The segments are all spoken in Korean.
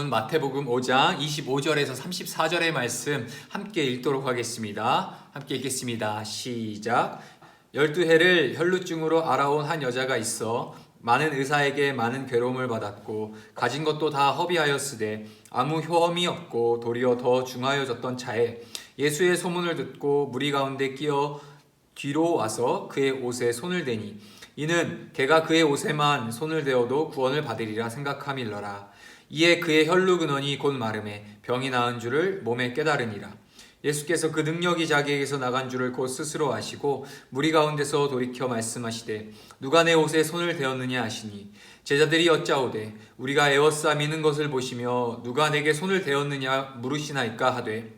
본문 마태복음 5장 25절에서 34절의 말씀 함께 읽도록 하겠습니다. 함께 읽겠습니다. 시작. 12해를 혈루증으로 앓아온 한 여자가 있어 많은 의사에게 많은 괴로움을 받았고 가진 것도 다 허비하였으되 아무 효험이 없고 도리어 더 중하여졌던 차에 예수의 소문을 듣고 무리 가운데 끼어 뒤로 와서 그의 옷에 손을 대니 이는 걔가 그의 옷에만 손을 대어도 구원을 받으리라 생각함일러라. 이에 그의 혈루 근원이 곧 마름에 병이 나은 줄을 몸에 깨달으니라. 예수께서 그 능력이 자기에게서 나간 줄을 곧 스스로 아시고 무리 가운데서 돌이켜 말씀하시되 누가 내 옷에 손을 대었느냐 하시니 제자들이 여짜오되 우리가 에워싸 미는 것을 보시며 누가 내게 손을 대었느냐 물으시나이까 하되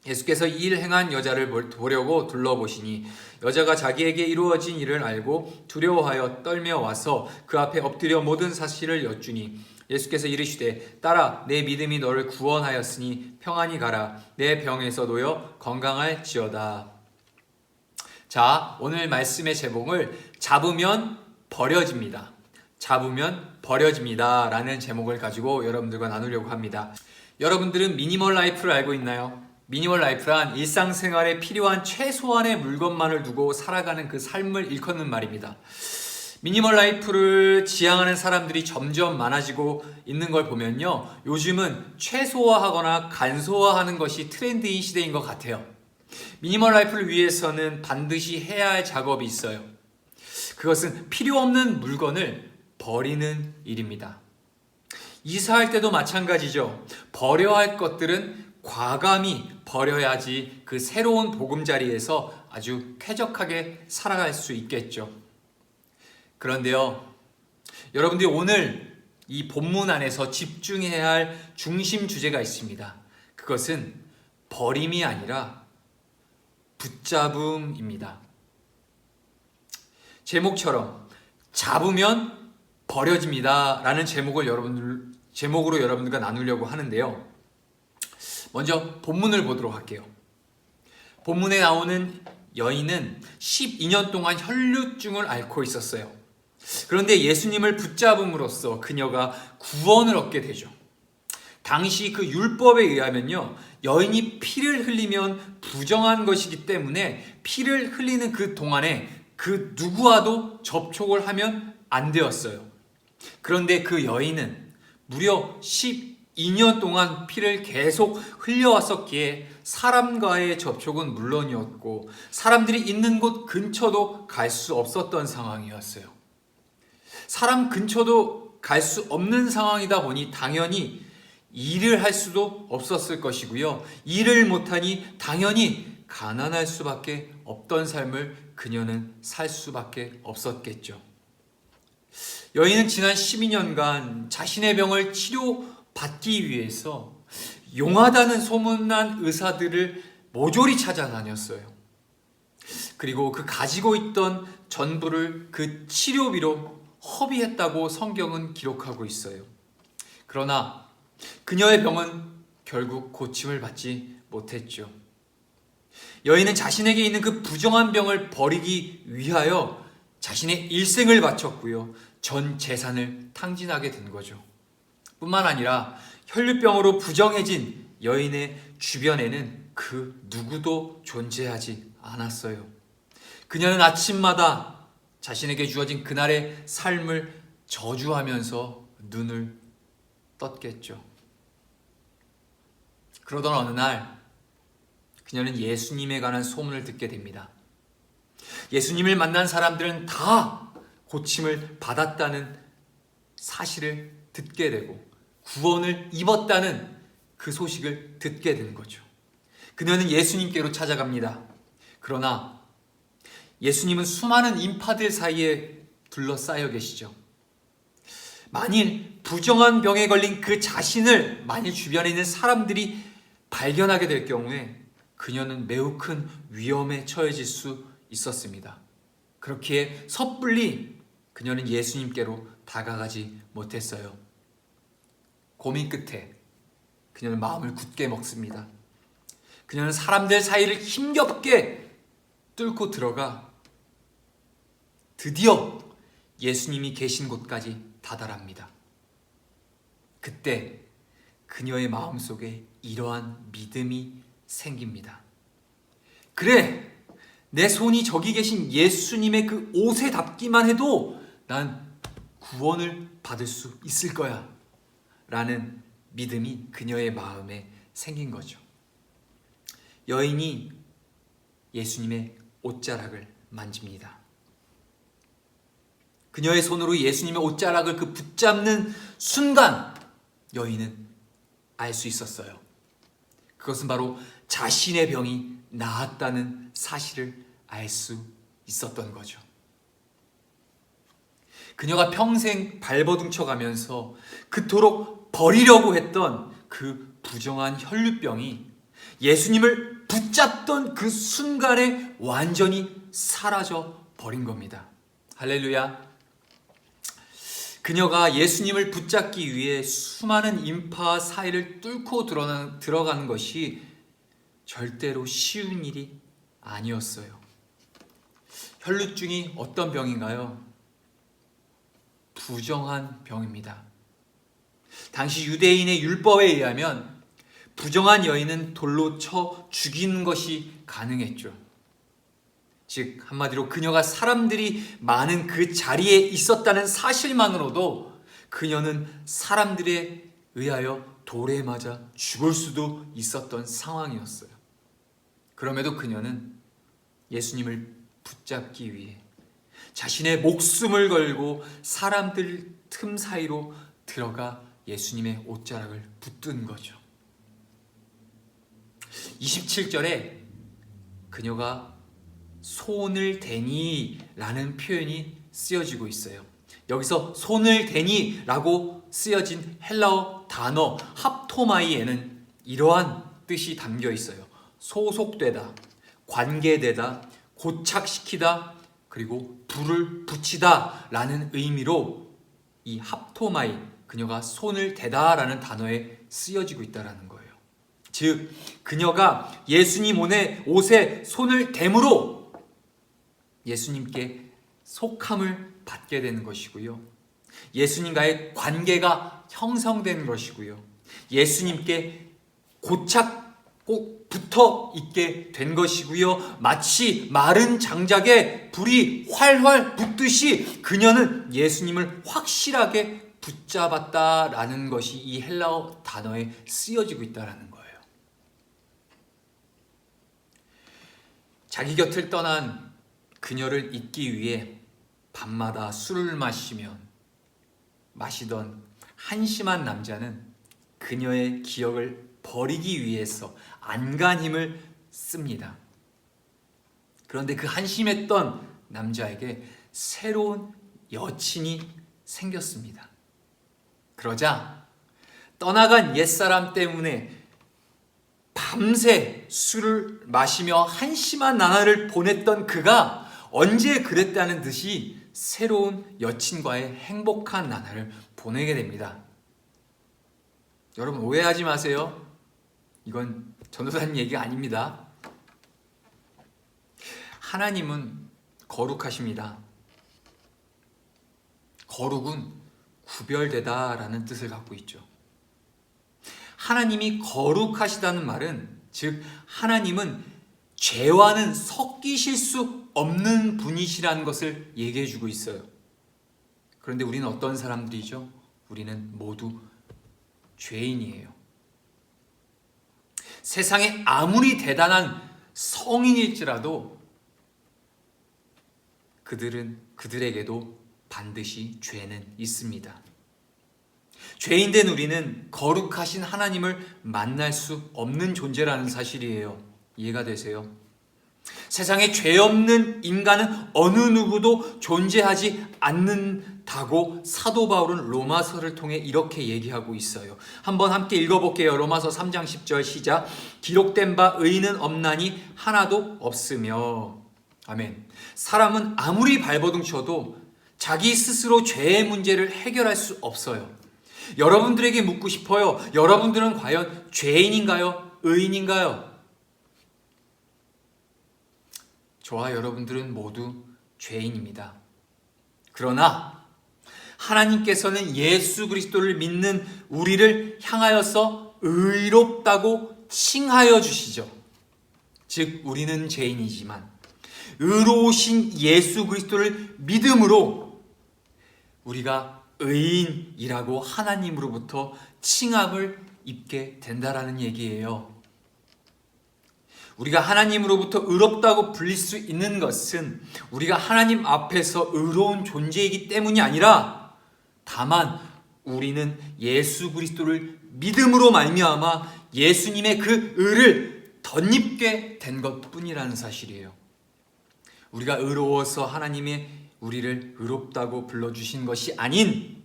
예수께서 이 일 행한 여자를 보려고 둘러보시니 여자가 자기에게 이루어진 일을 알고 두려워하여 떨며 와서 그 앞에 엎드려 모든 사실을 여쭈니 예수께서 이르시되 딸아 내 믿음이 너를 구원하였으니 평안히 가라 내 병에서 놓여 건강할지어다. 자, 오늘 말씀의 제목을 잡으면 버려집니다. 잡으면 버려집니다 라는 제목을 가지고 여러분들과 나누려고 합니다. 여러분들은 미니멀 라이프를 알고 있나요? 미니멀 라이프란 일상생활에 필요한 최소한의 물건만을 두고 살아가는 그 삶을 일컫는 말입니다. 미니멀 라이프를 지향하는 사람들이 점점 많아지고 있는 걸 보면요, 요즘은 최소화하거나 간소화하는 것이 트렌드인 시대인 것 같아요. 미니멀 라이프를 위해서는 반드시 해야 할 작업이 있어요. 그것은 필요 없는 물건을 버리는 일입니다. 이사할 때도 마찬가지죠. 버려야 할 것들은 과감히 버려야지 그 새로운 보금자리에서 아주 쾌적하게 살아갈 수 있겠죠. 그런데요, 여러분들이 오늘 이 본문 안에서 집중해야 할 중심 주제가 있습니다. 그것은 버림이 아니라 붙잡음입니다. 제목처럼 잡으면 버려집니다 라는 제목으로 여러분들과 나누려고 하는데요. 먼저 본문을 보도록 할게요. 본문에 나오는 여인은 12년 동안 혈루증을 앓고 있었어요. 그런데 예수님을 붙잡음으로써 그녀가 구원을 얻게 되죠. 당시 그 율법에 의하면요, 여인이 피를 흘리면 부정한 것이기 때문에 피를 흘리는 그 동안에 그 누구와도 접촉을 하면 안 되었어요. 그런데 그 여인은 무려 12년 동안 피를 계속 흘려왔었기에 사람과의 접촉은 물론이었고 사람들이 있는 곳 근처도 갈 수 없었던 상황이었어요. 사람 근처도 갈 수 없는 상황이다 보니 당연히 일을 할 수도 없었을 것이고요. 일을 못하니 당연히 가난할 수밖에 없던 삶을 그녀는 살 수밖에 없었겠죠. 여인은 지난 12년간 자신의 병을 치료받기 위해서 용하다는 소문난 의사들을 모조리 찾아다녔어요. 그리고 그 가지고 있던 전부를 그 치료비로 허비했다고 성경은 기록하고 있어요. 그러나 그녀의 병은 결국 고침을 받지 못했죠. 여인은 자신에게 있는 그 부정한 병을 버리기 위하여 자신의 일생을 바쳤고요. 전 재산을 탕진하게 된 거죠. 뿐만 아니라 혈루병으로 부정해진 여인의 주변에는 그 누구도 존재하지 않았어요. 그녀는 아침마다 자신에게 주어진 그날의 삶을 저주하면서 눈을 떴겠죠. 그러던 어느 날 그녀는 예수님에 관한 소문을 듣게 됩니다. 예수님을 만난 사람들은 다 고침을 받았다는 사실을 듣게 되고 구원을 입었다는 그 소식을 듣게 된 거죠. 그녀는 예수님께로 찾아갑니다. 그러나 예수님은 수많은 인파들 사이에 둘러싸여 계시죠. 만일 부정한 병에 걸린 그 자신을 만일 주변에 있는 사람들이 발견하게 될 경우에 그녀는 매우 큰 위험에 처해질 수 있었습니다. 그렇기에 섣불리 그녀는 예수님께로 다가가지 못했어요. 고민 끝에 그녀는 마음을 굳게 먹습니다. 그녀는 사람들 사이를 힘겹게 뚫고 들어가 드디어 예수님이 계신 곳까지 다다릅니다. 그때 그녀의 마음속에 이러한 믿음이 생깁니다. 그래, 내 손이 저기 계신 예수님의 그 옷에 닿기만 해도 난 구원을 받을 수 있을 거야 라는 믿음이 그녀의 마음에 생긴 거죠. 여인이 예수님의 옷자락을 만집니다. 그녀의 손으로 예수님의 옷자락을 그 붙잡는 순간 여인은 알 수 있었어요. 그것은 바로 자신의 병이 나았다는 사실을 알 수 있었던 거죠. 그녀가 평생 발버둥쳐 가면서 그토록 버리려고 했던 그 부정한 혈류병이 예수님을 붙잡던 그 순간에 완전히 사라져 버린 겁니다. 할렐루야. 그녀가 예수님을 붙잡기 위해 수많은 인파 사이를 뚫고 들어가는 것이 절대로 쉬운 일이 아니었어요. 혈루증이 어떤 병인가요? 부정한 병입니다. 당시 유대인의 율법에 의하면 부정한 여인은 돌로 쳐 죽이는 것이 가능했죠. 즉 한마디로 그녀가 사람들이 많은 그 자리에 있었다는 사실만으로도 그녀는 사람들에 의하여 돌에 맞아 죽을 수도 있었던 상황이었어요. 그럼에도 그녀는 예수님을 붙잡기 위해 자신의 목숨을 걸고 사람들 틈 사이로 들어가 예수님의 옷자락을 붙든 거죠. 27절에 그녀가 손을 대니 라는 표현이 쓰여지고 있어요. 여기서 손을 대니 라고 쓰여진 헬라어 단어 합토마이에는 이러한 뜻이 담겨 있어요. 소속되다, 관계되다, 고착시키다, 그리고 불을 붙이다 라는 의미로 이 합토마이, 그녀가 손을 대다 라는 단어에 쓰여지고 있다는 거예요. 즉 그녀가 예수님 옷에 손을 대므로 예수님께 속함을 받게 되는 것이고요. 예수님과의 관계가 형성되는 것이고요. 예수님께 고착 꼭 붙어 있게 된 것이고요. 마치 마른 장작에 불이 활활 붙듯이 그녀는 예수님을 확실하게 붙잡았다라는 것이 이 헬라어 단어에 쓰여지고 있다는 거예요. 자기 곁을 떠난 그녀를 잊기 위해 밤마다 술을 마시던 한심한 남자는 그녀의 기억을 버리기 위해서 안간힘을 씁니다. 그런데 그 한심했던 남자에게 새로운 여친이 생겼습니다. 그러자 떠나간 옛사람 때문에 밤새 술을 마시며 한심한 나날을 보냈던 그가 언제 그랬다는 듯이 새로운 여친과의 행복한 나날을 보내게 됩니다. 여러분 오해하지 마세요. 이건 전도사님 얘기가 아닙니다. 하나님은 거룩하십니다. 거룩은 구별되다 라는 뜻을 갖고 있죠. 하나님이 거룩하시다는 말은 즉 하나님은 죄와는 섞이실 수 없는 분이시라는 것을 얘기해 주고 있어요. 그런데 우리는 어떤 사람들이죠? 우리는 모두 죄인이에요. 세상에 아무리 대단한 성인일지라도 그들에게도 반드시 죄는 있습니다. 죄인된 우리는 거룩하신 하나님을 만날 수 없는 존재라는 사실이에요. 이해가 되세요? 세상에 죄 없는 인간은 어느 누구도 존재하지 않는다고 사도 바울은 로마서를 통해 이렇게 얘기하고 있어요. 한번 함께 읽어볼게요. 로마서 3장 10절 시작. 기록된 바 의인은 없나니 하나도 없으며. 아멘. 사람은 아무리 발버둥 쳐도 자기 스스로 죄의 문제를 해결할 수 없어요. 여러분들에게 묻고 싶어요. 여러분들은 과연 죄인인가요? 의인인가요? 저와 여러분들은 모두 죄인입니다. 그러나 하나님께서는 예수 그리스도를 믿는 우리를 향하여서 의롭다고 칭하여 주시죠. 즉 우리는 죄인이지만 의로우신 예수 그리스도를 믿음으로 우리가 의인이라고 하나님으로부터 칭함을 입게 된다라는 얘기예요. 우리가 하나님으로부터 의롭다고 불릴 수 있는 것은 우리가 하나님 앞에서 의로운 존재이기 때문이 아니라 다만 우리는 예수 그리스도를 믿음으로 말미암아 예수님의 그 의를 덧입게 된 것뿐이라는 사실이에요. 우리가 의로워서 하나님의 우리를 의롭다고 불러주신 것이 아닌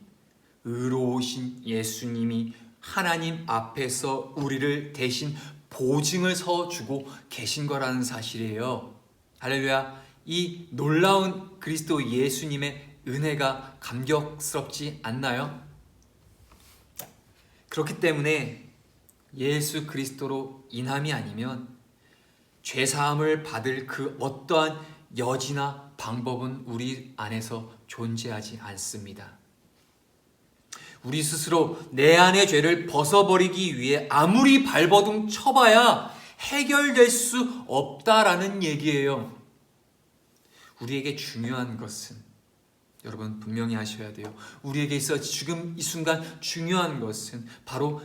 의로우신 예수님이 하나님 앞에서 우리를 대신 보증을 서주고 계신 거라는 사실이에요. 할렐루야. 이 놀라운 그리스도 예수님의 은혜가 감격스럽지 않나요? 그렇기 때문에 예수 그리스도로 인함이 아니면 죄사함을 받을 그 어떠한 여지나 방법은 우리 안에서 존재하지 않습니다. 우리 스스로 내 안의 죄를 벗어버리기 위해 아무리 발버둥 쳐봐야 해결될 수 없다라는 얘기예요. 우리에게 중요한 것은, 여러분 분명히 아셔야 돼요. 우리에게 있어 지금 이 순간 중요한 것은 바로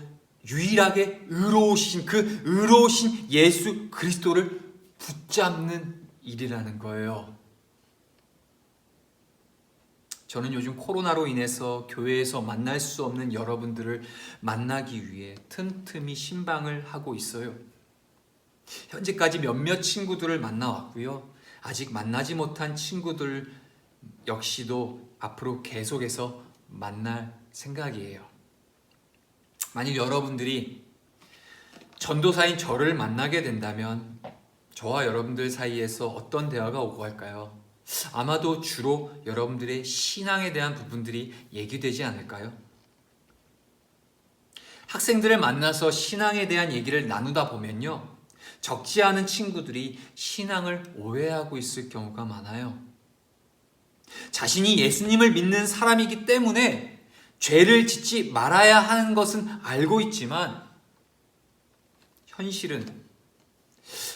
유일하게 의로우신 그 의로우신 예수 그리스도를 붙잡는 일이라는 거예요. 저는 요즘 코로나로 인해서 교회에서 만날 수 없는 여러분들을 만나기 위해 틈틈이 신방을 하고 있어요. 현재까지 몇몇 친구들을 만나왔고요. 아직 만나지 못한 친구들 역시도 앞으로 계속해서 만날 생각이에요. 만일 여러분들이 전도사인 저를 만나게 된다면 저와 여러분들 사이에서 어떤 대화가 오고 갈까요? 아마도 주로 여러분들의 신앙에 대한 부분들이 얘기되지 않을까요? 학생들을 만나서 신앙에 대한 얘기를 나누다 보면요, 적지 않은 친구들이 신앙을 오해하고 있을 경우가 많아요. 자신이 예수님을 믿는 사람이기 때문에 죄를 짓지 말아야 하는 것은 알고 있지만 현실은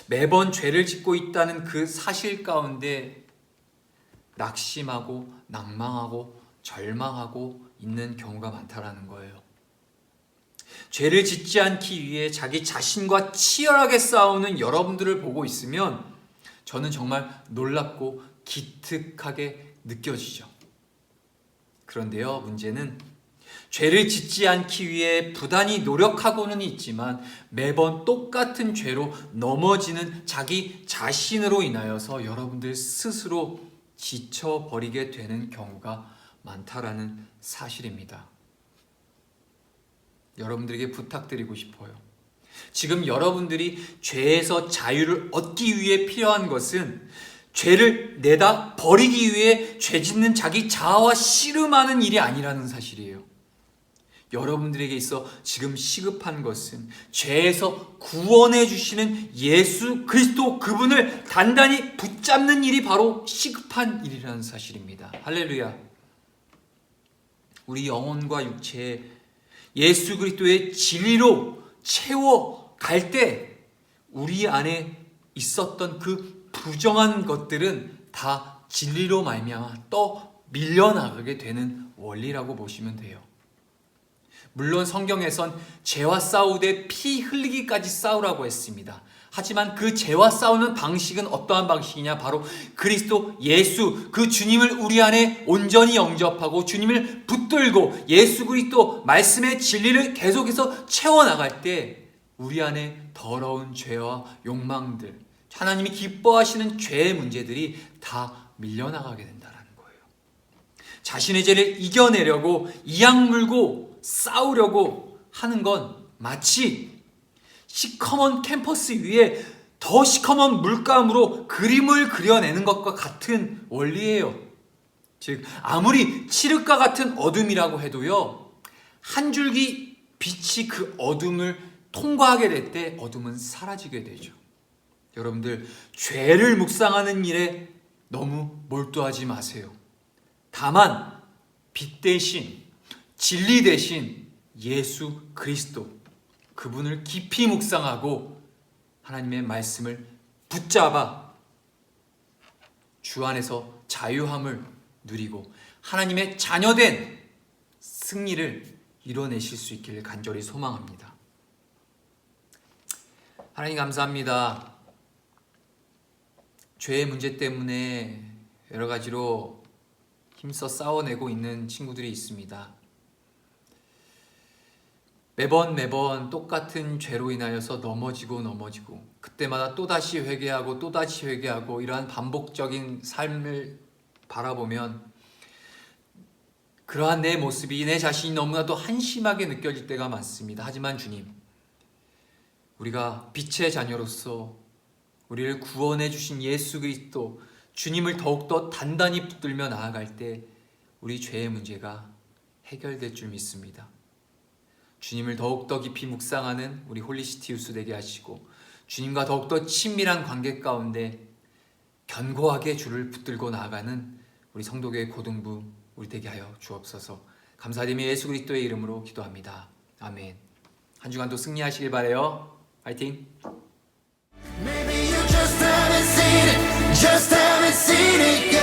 매번 죄를 짓고 있다는 그 사실 가운데 낙심하고 낭망하고 절망하고 있는 경우가 많다라는 거예요. 죄를 짓지 않기 위해 자기 자신과 치열하게 싸우는 여러분들을 보고 있으면 저는 정말 놀랍고 기특하게 느껴지죠. 그런데요, 문제는 죄를 짓지 않기 위해 부단히 노력하고는 있지만 매번 똑같은 죄로 넘어지는 자기 자신으로 인하여서 여러분들 스스로 지쳐버리게 되는 경우가 많다라는 사실입니다. 여러분들에게 부탁드리고 싶어요. 지금 여러분들이 죄에서 자유를 얻기 위해 필요한 것은 죄를 내다 버리기 위해 죄 짓는 자기 자아와 씨름하는 일이 아니라는 사실이에요. 여러분들에게 있어 지금 시급한 것은 죄에서 구원해 주시는 예수 그리스도 그분을 단단히 붙잡는 일이 바로 시급한 일이라는 사실입니다. 할렐루야. 우리 영혼과 육체에 예수 그리스도의 진리로 채워갈 때 우리 안에 있었던 그 부정한 것들은 다 진리로 말미암아 또 밀려나가게 되는 원리라고 보시면 돼요. 물론 성경에선 죄와 싸우되 피 흘리기까지 싸우라고 했습니다. 하지만 그 죄와 싸우는 방식은 어떠한 방식이냐? 바로 그리스도 예수, 그 주님을 우리 안에 온전히 영접하고 주님을 붙들고 예수 그리스도 말씀의 진리를 계속해서 채워나갈 때 우리 안에 더러운 죄와 욕망들, 하나님이 기뻐하시는 죄의 문제들이 다 밀려나가게 된다는 거예요. 자신의 죄를 이겨내려고 이악 물고 싸우려고 하는 건 마치 시커먼 캠퍼스 위에 더 시커먼 물감으로 그림을 그려내는 것과 같은 원리예요. 즉 아무리 칠흑과 같은 어둠이라고 해도요, 한 줄기 빛이 그 어둠을 통과하게 될 때 어둠은 사라지게 되죠. 여러분들 죄를 묵상하는 일에 너무 몰두하지 마세요. 다만 빛 대신, 진리 대신 예수 그리스도, 그분을 깊이 묵상하고 하나님의 말씀을 붙잡아 주 안에서 자유함을 누리고 하나님의 자녀된 승리를 이뤄내실 수 있기를 간절히 소망합니다. 하나님 감사합니다. 죄의 문제 때문에 여러 가지로 힘써 싸워내고 있는 친구들이 있습니다. 매번 똑같은 죄로 인하여서 넘어지고 그때마다 또다시 회개하고 이러한 반복적인 삶을 바라보면 그러한 내 모습이 내 자신이 너무나도 한심하게 느껴질 때가 많습니다. 하지만 주님, 우리가 빛의 자녀로서 우리를 구원해 주신 예수 그리스도 주님을 더욱더 단단히 붙들며 나아갈 때 우리 죄의 문제가 해결될 줄 믿습니다. 주님을 더욱더 깊이 묵상하는 우리 홀리시티 유스 되게 하시고 주님과 더욱더 친밀한 관계 가운데 견고하게 주를 붙들고 나아가는 우리 성도교회 고등부 우리 되게 하여 주옵소서. 감사드리며 예수 그리스도의 이름으로 기도합니다. 아멘. 한 주간도 승리하시길 바라요. 파이팅! Maybe you just haven't seen it, just haven't seen it yet.